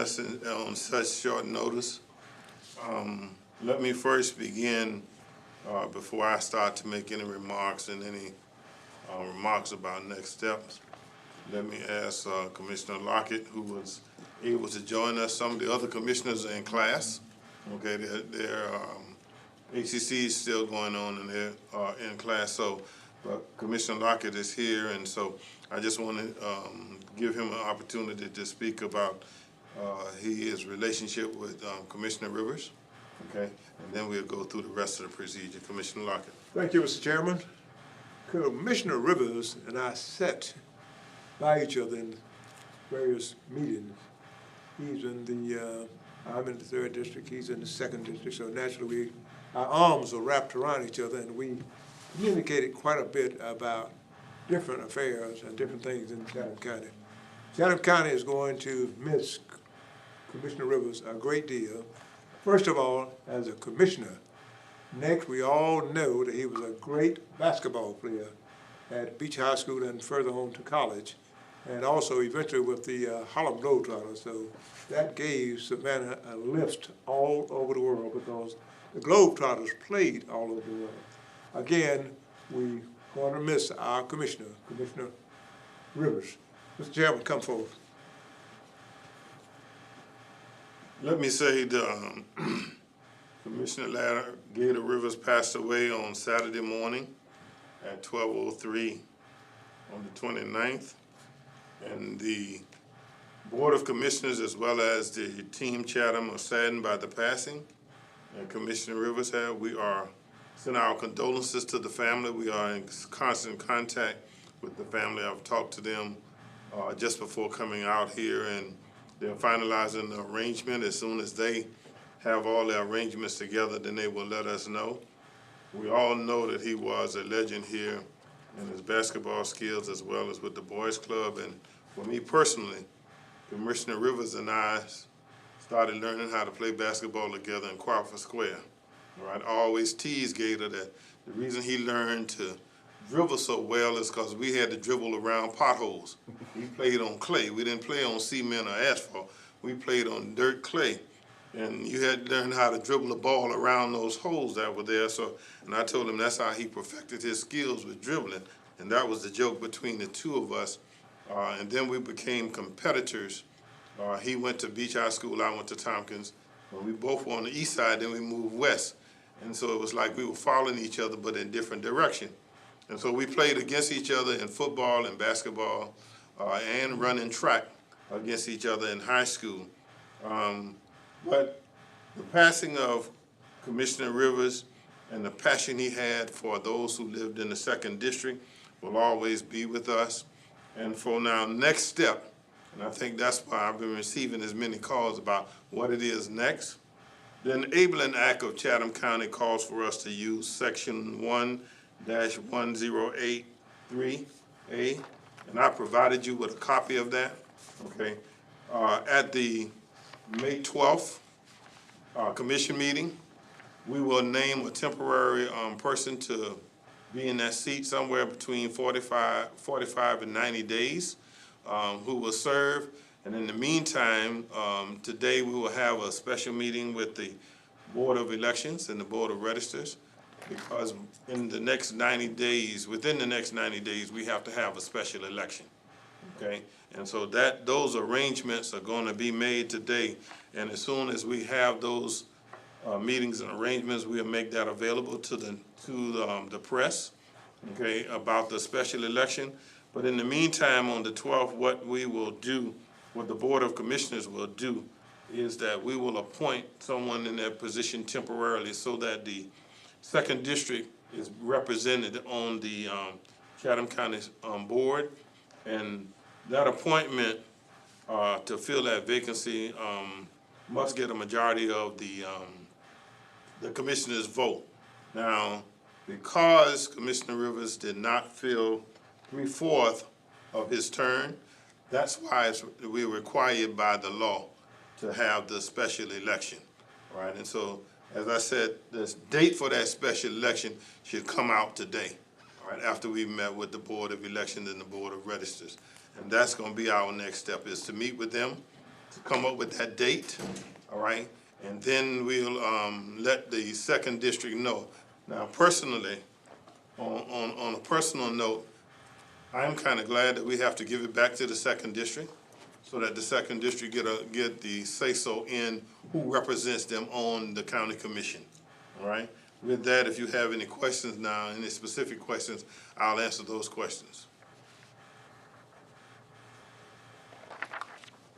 us on such short notice. Let me first begin, before I start to make any remarks and any remarks about next steps. Let me ask Commissioner Lockett, who was able to join us. Some of the other commissioners are in class. Okay, their ACC is still going on and they're in class. So, but Commissioner Lockett is here, and so I just want to give him an opportunity to speak about his relationship with Commissioner Rivers. Okay, and then we'll go through the rest of the procedure. Commissioner Lockett. Thank you, Mr. Chairman. Commissioner Rivers and I sat by each other in various meetings. He's in the, I'm in the 3rd district, he's in the 2nd district, so naturally our arms are wrapped around each other, and we communicated quite a bit about different affairs and different things in Chatham County. Chatham County is going to miss Commissioner Rivers a great deal. First of all, as a commissioner. Next, we all know that he was a great basketball player at Beach High School and further on to college, and also eventually with the Harlem Globetrotters. So that gave Savannah a lift all over the world because the Globetrotters played all over the world. Again, we're going to miss our commissioner, Commissioner Rivers. Mr. Chairman, come forward. Let me say the Commissioner Gator Rivers passed away on Saturday morning at 12:03 on the 29th. And the Board of Commissioners as well as the Team Chatham are saddened by the passing. And Commissioner Rivers we are sending our condolences to the family. We are in constant contact with the family. I've talked to them just before coming out here, and they're finalizing the arrangement. As soon as they have all the arrangements together, then they will let us know. We all know that he was a legend here in his basketball skills as well as with the boys club. And for me personally, Commissioner Rivers and I started learning how to play basketball together in Crawford Square. All right, I always tease Gator that the reason he learned to dribble so well is because we had to dribble around potholes. We played on clay. We didn't play on cement or asphalt. We played on dirt clay. And you had to learn how to dribble the ball around those holes that were there. So, and I told him that's how he perfected his skills with dribbling. And that was the joke between the two of us. And then we became competitors. He went to Beach High School, I went to Tompkins. We both were on the east side, then we moved west. And so it was like we were following each other, but in different direction. And so we played against each other in football and basketball and running track against each other in high school. But the passing of Commissioner Rivers and the passion he had for those who lived in the 2nd district will always be with us. And for now, next step, and I think that's why I've been receiving as many calls about what it is next. The Enabling Act of Chatham County calls for us to use Section 1-1083A, and I provided you with a copy of that. Okay, at the May 12th commission meeting, we will name a temporary person to be in that seat somewhere between 45 and 90 days, who will serve. And in the meantime, today we will have a special meeting with the Board of Elections and the Board of Registers, because in the next 90 days, within the next 90 days, we have to have a special election, okay? And so those arrangements are going to be made today, and as soon as we have those meetings and arrangements, we'll make that available to the press, okay, about the special election. But in the meantime, on the 12th, what we will do, what the Board of Commissioners will do, is that we will appoint someone in that position temporarily so that the 2nd district is represented on the Chatham County board, and that appointment to fill that vacancy must get a majority of the commissioners' vote. Now, because Commissioner Rivers did not fill 3/4 of his term, that's why we're required by the law to have the special election, right? And so, as I said, the date for that special election should come out today, all right, after we met with the Board of Elections and the Board of Registers. And that's going to be our next step, is to meet with them to come up with that date, all right? And then we'll let the second district know. Now, personally, on a personal note, I'm kind of glad that we have to give it back to the second district so that the second district get the say-so in who represents them on the county commission, all right? With that, if you have any questions now, any specific questions, I'll answer those questions.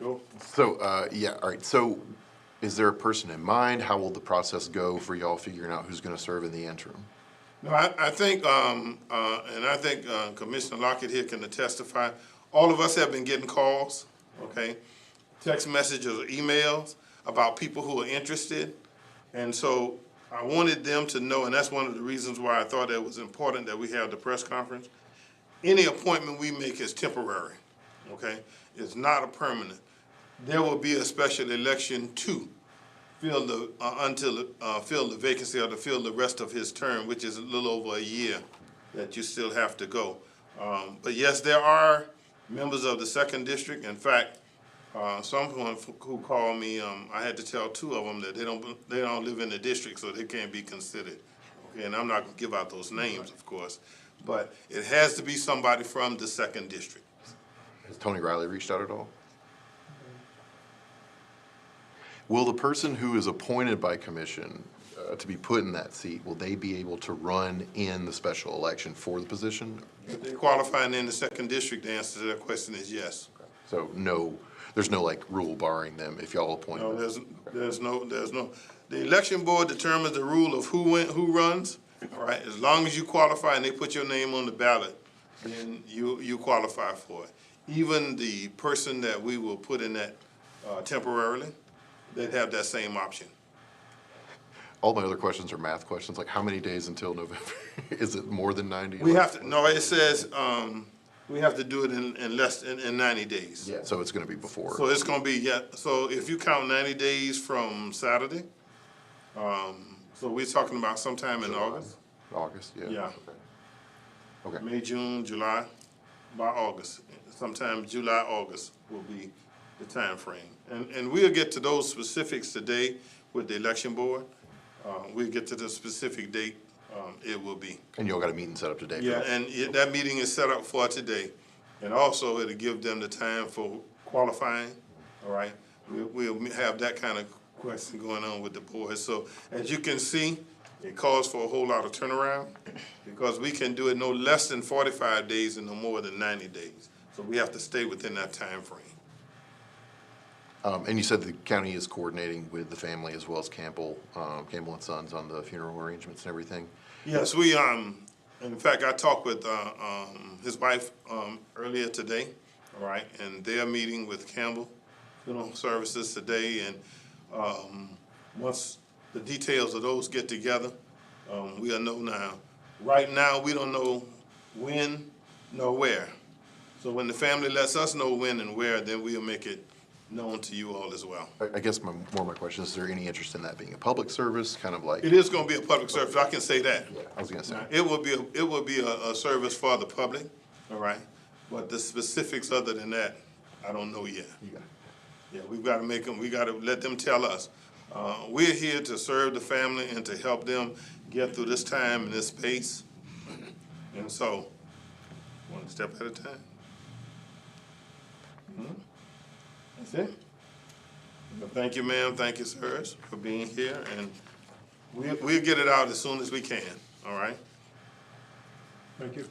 Go. So, yeah, all right, so is there a person in mind? How will the process go for y'all figuring out who's gonna serve in the interim? No, I think, and I think Commissioner Lockett here can testify, all of us have been getting calls, okay? Text messages or emails about people who are interested. And so I wanted them to know, and that's one of the reasons why I thought it was important that we have the press conference. Any appointment we make is temporary, okay? It's not a permanent. There will be a special election to fill the, fill the vacancy or to fill the rest of his term, which is a little over a year that you still have to go. But yes, there are members of the second district. In fact, someone who called me, I had to tell two of them that they don't live in the district, so they can't be considered. Okay, and I'm not gonna give out those names, of course, but it has to be somebody from the second district. Has Tony Riley reached out at all? Will the person who is appointed by commission to be put in that seat, will they be able to run in the special election for the position? If they qualify in the second district, the answer to that question is yes. So no, there's no like rule barring them if y'all appoint No, them? there's no, the election board determines the rule of who runs, all right? As long as you qualify and they put your name on the ballot, then you qualify for it. Even the person that we will put in that temporarily, they'd have that same option. All my other questions are math questions, like how many days until November? Is it more than 90? We have to, no, it says, we have to do it in less than 90 days. Yeah, so it's gonna be before. So it's gonna be, yeah, so if you count 90 days from Saturday, so we're talking about sometime in August? August, yeah. Yeah. Okay. Okay. May, June, July, by August. Sometime July, August will be the time frame. And we'll get to those specifics today with the election board. We'll get to the specific date it will be. And y'all got a meeting set up today? for Yeah, that? and that meeting is set up for today. And also it'll give them the time for qualifying, all right? We'll have that kind of question going on with the board. So as you can see, it calls for a whole lot of turnaround because we can do it no less than 45 days and no more than 90 days. So we have to stay within that time frame. And you said the county is coordinating with the family as well as Campbell and Sons on the funeral arrangements and everything? Yes, we, in fact, I talked with his wife earlier today, all right? And they're meeting with Campbell Funeral Services today. And once the details of those get together, we'll know now. Right now, we don't know when nor where. So when the family lets us know when and where, then we'll make it known to you all as well. I guess more of my question is there any interest in that being a public service, kind of like? It is gonna be a public service, I can say that. Yeah, I was gonna say. It will be a service for the public, all right? But the specifics other than that, I don't know yet. You got it. Yeah, we've gotta make them, we gotta let them tell us. We're here to serve the family and to help them get through this time and this space. And so, one step at a time. That's it. Well, thank you, ma'am, thank you, sirs, for being here, and we'll get it out as soon as we can, all right? Thank you.